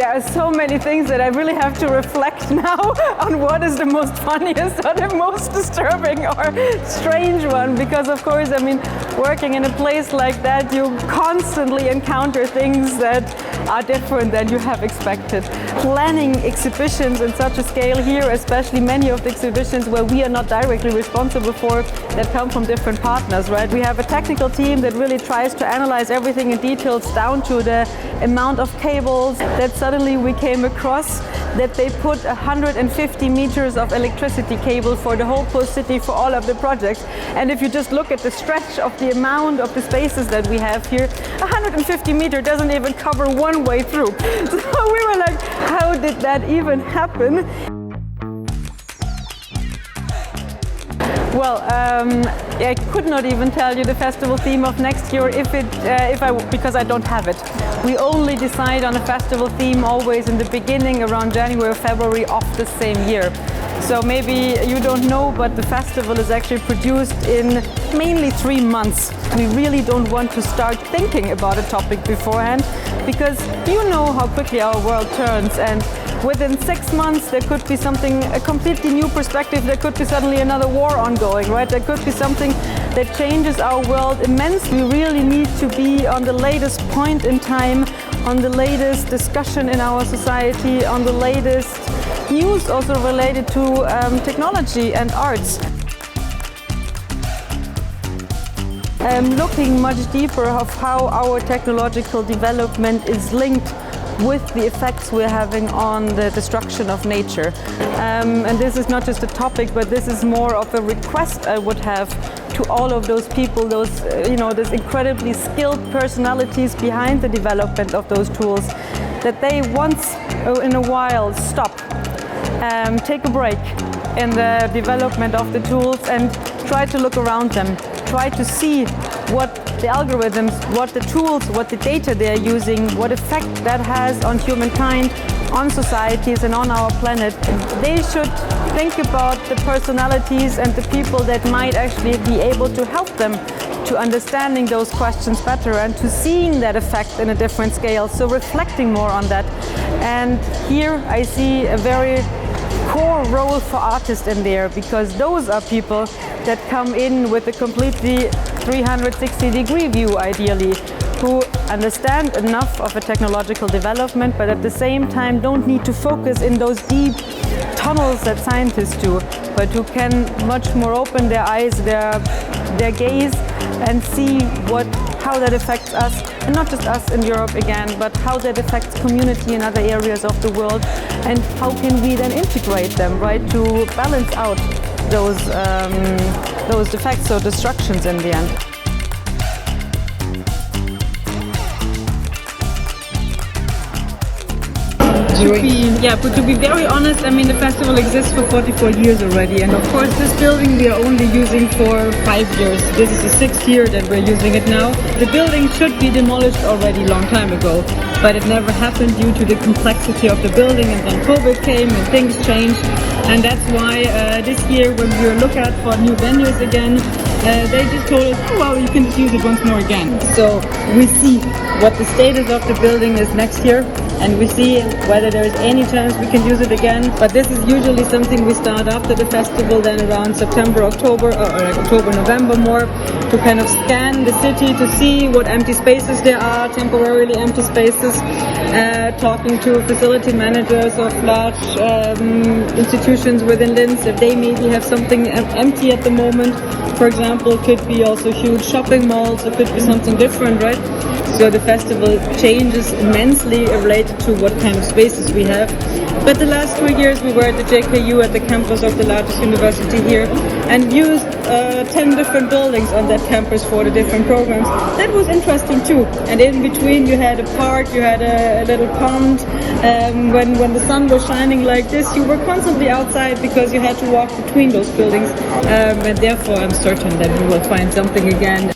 there are so many things that I really have to reflect now on what is the most funniest or the most disturbing or strange one, because of course, I mean, working in a place like that, you constantly encounter things that are different than you have expected. Planning exhibitions in such a scale here, especially many of the exhibitions where we are not directly responsible for, that come from different partners, right? We have a technical team that really tries to analyze everything in details down to the amount of cables that suddenly we came across, that they put 150 meters of electricity cable for the whole post city for all of the projects. And if you just look at the stretch of the amount of the spaces that we have here, 150 meters doesn't even cover one way through. So we were like, how did that even happen? Well, I could not even tell you the festival theme of next year because I don't have it. We only decide on a festival theme always in the beginning, around January or February of the same year. So maybe you don't know, but the festival is actually produced in mainly 3 months. We really don't want to start thinking about a topic beforehand, because you know how quickly our world turns, and within 6 months there could be something, a completely new perspective. There could be suddenly another war ongoing, right? There could be something that changes our world immensely. We really need to be on the latest point in time, on the latest discussion in our society, on the latest news also related to technology and arts. Looking much deeper of how our technological development is linked with the effects we're having on the destruction of nature. And this is not just a topic, but this is more of a request I would have to all of those people, those those incredibly skilled personalities behind the development of those tools, that they once in a while stop, take a break in the development of the tools and try to look around them, try to see what the algorithms, what the tools, what the data they're using, what effect that has on humankind, on societies and on our planet. They should think about the personalities and the people that might actually be able to help them to understanding those questions better and to seeing that effect in a different scale, so reflecting more on that. And here I see a very core role for artists in there, because those are people that come in with a completely 360-degree view, ideally, who understand enough of a technological development, but at the same time don't need to focus in those deep tunnels that scientists do, but who can much more open their eyes, their gaze, and see how that affects us, and not just us in Europe again, but how that affects community in other areas of the world, and how can we then integrate them, right, to balance out those effects or destructions in the end. But to be very honest, I mean, the festival exists for 44 years already, and of course this building we are only using for 5 years. This is the 6th year that we're using it now. The building should be demolished already a long time ago, but it never happened due to the complexity of the building, and then COVID came and things changed, and that's why this year when we were looking for new venues again, they just told us, oh, well, you can just use it once more again. So we see what the status of the building is next year, and we see whether there is any chance we can use it again. But this is usually something we start after the festival, then around September, October, or October, November more, to kind of scan the city to see what empty spaces there are, temporarily empty spaces, talking to facility managers of large institutions within Linz, if they maybe have something empty at the moment. For example, it could be also huge shopping malls, it could be something different, right? So the festival changes immensely related to what kind of spaces we have. But the last 3 years we were at the JKU, at the campus of the largest university here, and used 10 different buildings on that campus for the different programs. That was interesting too. And in between you had a park, you had a little pond. When the sun was shining like this, you were constantly outside because you had to walk between those buildings. And therefore I'm certain that we will find something again.